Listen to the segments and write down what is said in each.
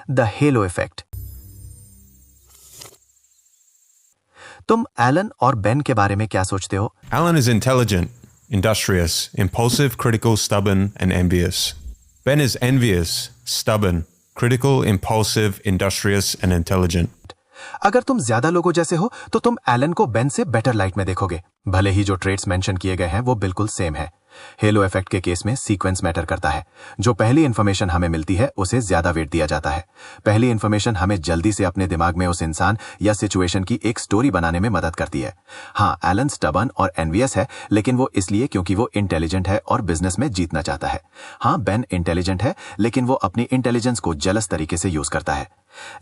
The hello effect. तुम Elon और Ben के बारे में क्या सोचते हो? Alan is intelligent, industrious, impulsive, critical, stubborn, and envious. Ben is envious, stubborn, critical, impulsive, industrious, and intelligent. अगर तुम ज्यादा लोगों जैसे हो तो तुम एलन को बेन से बेटर लाइट में देखोगे, भले ही जो ट्रेट्स मेंशन किए गए हैं वो बिल्कुल सेम है। हेलो इफेक्ट के केस में सीक्वेंस मैटर करता है। जो पहली इंफॉर्मेशन हमें मिलती है उसे ज्यादा वेट दिया जाता है। पहली इंफॉर्मेशन हमें जल्दी से अपने दिमाग में उस इंसान या सिचुएशन की एक स्टोरी बनाने में मदद करती है। हाँ, एलन स्टबर्न और एनवियस है, लेकिन वो इसलिए क्योंकि वो इंटेलिजेंट है और बिजनेस में जीतना चाहता है। हाँ, बेन इंटेलिजेंट है, लेकिन वो अपनी इंटेलिजेंस को जेलस तरीके से यूज करता है।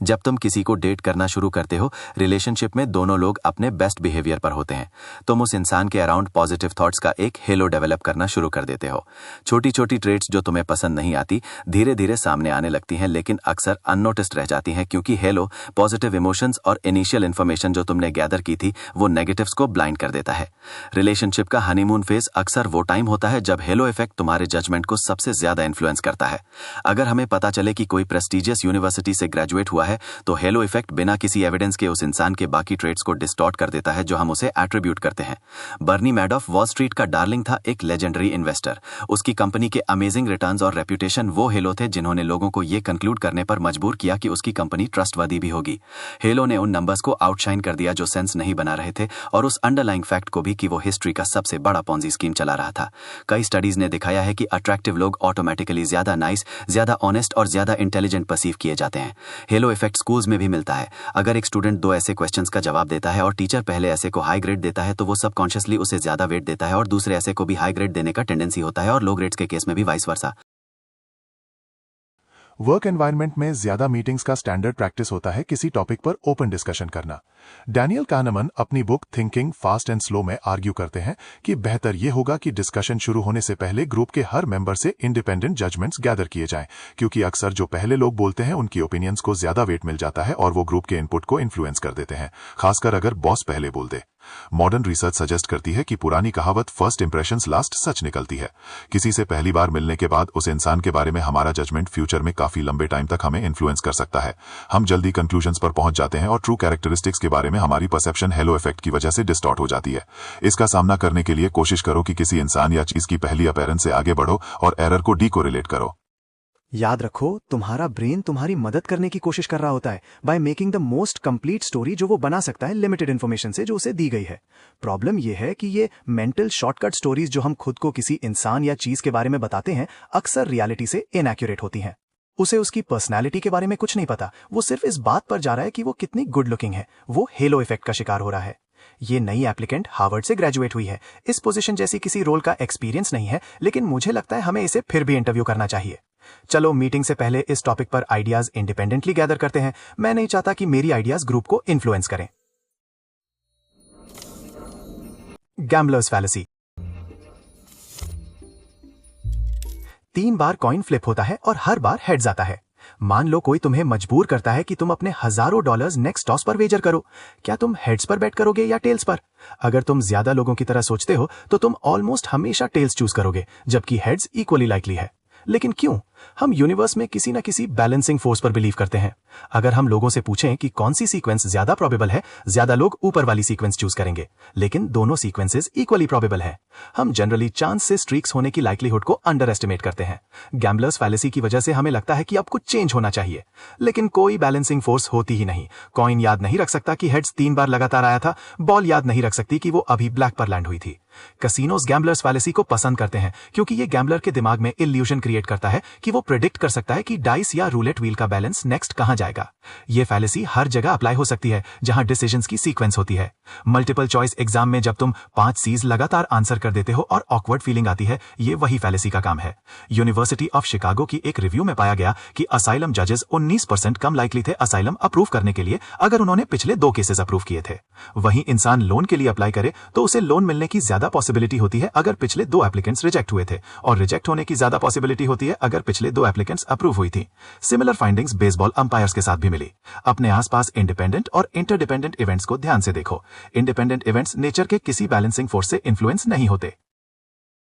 जब तुम किसी को डेट करना शुरू करते हो, रिलेशनशिप में दोनों लोग अपने बेस्ट बिहेवियर पर होते हैं। तुम उस इंसान के अराउंड पॉजिटिव थॉट्स का एक हेलो डेवलप करना शुरू कर देते हो। छोटी छोटी ट्रेट्स जो तुम्हें पसंद नहीं आती धीरे धीरे सामने आने लगती हैं, लेकिन अक्सर अननोटिस्ड रह जाती हैं, क्योंकि हेलो पॉजिटिव इमोशंस और इनिशियल इन्फॉर्मेशन जो तुमने गैदर की थी वो नेगेटिव्स को ब्लाइंड कर देता है। रिलेशनशिप का हनीमून फेज अक्सर वो टाइम होता है जब हेलो इफेक्ट तुम्हारे जजमेंट को सबसे ज्यादा इन्फ्लुएंस करता है। अगर हमें पता चले कि कोई प्रेस्टिजियस यूनिवर्सिटी से ग्रेजुएट हुआ है तो हेलो इफेक्ट बिना किसी एविडेंस के उस इंसान के बाकी ट्रेट्स को डिस्टॉर्ट कर देता है जो हम उसे एट्रीब्यूट करते हैं। बर्नी मैडॉफ वॉल स्ट्रीट का डार्लिंग था, एक लेजेंडरी इन्वेस्टर। उसकी कंपनी के अमेजिंग रिटर्न्स और रेप्यूटेशन वो हेलो थे जिन्होंने लोगों को ये कंक्लूड करने पर मजबूर किया कि उसकी कंपनी ट्रस्टवर्दी भी होगी। हेलो ने उन नंबर्स को आउटशाइन कर दिया जो सेंस नहीं बना रहे थे, और उस अंडरलाइंग फैक्ट को भी कि वो हिस्ट्री का सबसे बड़ा पॉन्जी स्कीम चला रहा था। कई स्टडीज ने दिखाया है कि अट्रैक्टिव लोग ऑटोमेटिकली ज्यादा नाइस, ज्यादा ऑनेस्ट और ज्यादा इंटेलिजेंट परसीव किए जाते हैं। हेलो इफेक्ट स्कूल्स में भी मिलता है। अगर एक स्टूडेंट 2 ऐसे क्वेश्चंस का जवाब देता है और टीचर पहले ऐसे को हाई ग्रेड देता है तो वो सबकॉन्शियसली उसे ज्यादा वेट देता है और दूसरे ऐसे को भी हाई ग्रेड देने का टेंडेंसी होता है, और लो ग्रेड्स के केस में भी वाइस वर्सा। वर्क एनवायरनमेंट में ज्यादा मीटिंग्स का स्टैंडर्ड प्रैक्टिस होता है किसी टॉपिक पर ओपन डिस्कशन करना। डैनियल काहनेमन अपनी book thinking fast and slow में आर्ग्यू करते हैं कि बेहतर यह होगा कि डिस्कशन शुरू होने से पहले ग्रुप के हर मेंबर से इंडिपेंडेंट जजमेंट्स गैदर किए जाएं, क्योंकि अक्सर जो पहले लोग बोलते हैं उनकी ओपिनियंस को ज्यादा वेट मिल जाता है और वो ग्रुप के इनपुट को इन्फ्लुएंस कर देते हैं, खासकर अगर बॉस पहले बोल दे। मॉडर्न रिसर्च सजेस्ट करती है कि पुरानी कहावत फर्स्ट इंप्रेशंस लास्ट सच निकलती है। किसी से पहली बार मिलने के बाद उस इंसान के बारे में हमारा जजमेंट फ्यूचर में काफी लंबे टाइम तक हमें इन्फ्लुएंस कर सकता है। हम जल्दी कंक्लूजन्स पर पहुंच जाते हैं और ट्रू कैरेक्टरिस्टिक्स के बारे में हमारी परसेप्शन हेलो इफेक्ट की वजह से डिस्टॉर्ट हो जाती है। इसका सामना करने के लिए कोशिश करो कि किसी इंसान या चीज की पहली अपीयरेंस से आगे बढ़ो और एरर को डीकोरिलेट करो। याद रखो, तुम्हारा ब्रेन तुम्हारी मदद करने की कोशिश कर रहा होता है by making the most complete story जो वो बना सकता है लिमिटेड इन्फॉर्मेशन से जो उसे दी गई है। प्रॉब्लम यह है कि ये मेंटल शॉर्टकट स्टोरीज जो हम खुद को किसी इंसान या चीज के बारे में बताते हैं अक्सर रियलिटी से इनएक्यूरेट होती हैं। उसे उसकी पर्सनैलिटी के बारे में कुछ नहीं पता, वो सिर्फ इस बात पर जा रहा है कि वो कितनी गुड लुकिंग है। वो हेलो इफेक्ट का शिकार हो रहा है। ये नई एप्लीकेंट हार्वर्ड से ग्रेजुएट हुई है। इस पोजीशन जैसी किसी रोल का एक्सपीरियंस नहीं है, लेकिन मुझे लगता है हमें इसे फिर भी इंटरव्यू करना चाहिए। चलो मीटिंग से पहले इस टॉपिक पर आइडियाज इंडिपेंडेंटली गैदर करते हैं। मैं नहीं चाहता कि मेरी आइडियाज ग्रुप को इन्फ्लुएंस करें। Gamblers fallacy. 3 बार कॉइन फ्लिप होता है और हर बार हेड्स आता है। मान लो कोई तुम्हें मजबूर करता है कि तुम अपने हजारों डॉलर्स नेक्स्ट टॉस पर वेजर करो। क्या तुम हेड्स पर बेट करोगे या टेल्स पर? अगर तुम ज्यादा लोगों की तरह सोचते हो तो तुम ऑलमोस्ट हमेशा टेल्स चूज करोगे, जबकि हेड्स इक्वली लाइकली है। लेकिन क्यों? हम यूनिवर्स में किसी न किसी बैलेंसिंग फोर्स पर बिलीव करते हैं। अगर हम लोगों से पूछें कि कौन सी सीक्वेंस ज्यादा प्रोबेबल है, ज्यादा लोग ऊपर वाली सीक्वेंस चूज करेंगे, लेकिन दोनों सीक्वेंसेस इक्वली प्रोबेबल है। हम जनरली चांस से स्ट्रीक्स होने की लाइक्लीहुड को अंडर एस्टिमेट करते हैं। गैम्बलर्स फैलेसी की वजह से हमें लगता है कि अब कुछ चेंज होना चाहिए, लेकिन कोई बैलेंसिंग फोर्स होती ही नहीं। कॉइन याद नहीं रख सकता कि हेड्स 3 बार लगातार आया था, बॉल याद नहीं रख सकती कि वो अभी ब्लैक पर लैंड हुई थी। कसिनोज गैम्बलर्स फैलेसी को पसंद करते हैं क्योंकि ये गैम्बलर के दिमाग में इल्यूजन क्रिएट करता है कि वो प्रेडिक्ट कर सकता है कि डाइस या रूलेट व्हील का बैलेंस नेक्स्ट कहां जाएगा। ये फैलेसी हर जगह अप्लाई हो सकती है जहां डिसीजंस की सीक्वेंस होती है। मल्टीपल चॉइस एग्जाम में जब तुम 5 सीज लगातार आंसर कर देते हो और ऑकवर्ड फीलिंग आती है, ये वही फैलेसी का काम है। यूनिवर्सिटी ऑफ शिकागो की एक रिव्यू में पाया गया कि असाइलम जजेस 19% कम लाइकली थे असाइलम अप्रूव करने के लिए अगर उन्होंने पिछले 2 केसेस अप्रूव किए थे। वहीं इंसान लोन के लिए अप्लाई करे तो उसे लोन मिलने की ज्यादा पॉसिबिलिटी होती है अगर पिछले 2 एप्लीकेंट्स रिजेक्ट हुए थे, और रिजेक्ट होने की ज्यादा पॉसिबिलिटी होती है अगर पिछले 2 एप्लीकेंट्स अप्रूव हुई थी। सिमिलर फाइंडिंग्स बेसबॉल अंपायर्स के साथ भी मिली। अपने आसपास इंडिपेंडेंट और इंटरडिपेंडेंट इवेंट्स को ध्यान से देखो। इंडिपेंडेंट इवेंट्स नेचर के किसी बैलेंसिंग फोर्स से इन्फ्लुएंस नहीं होते।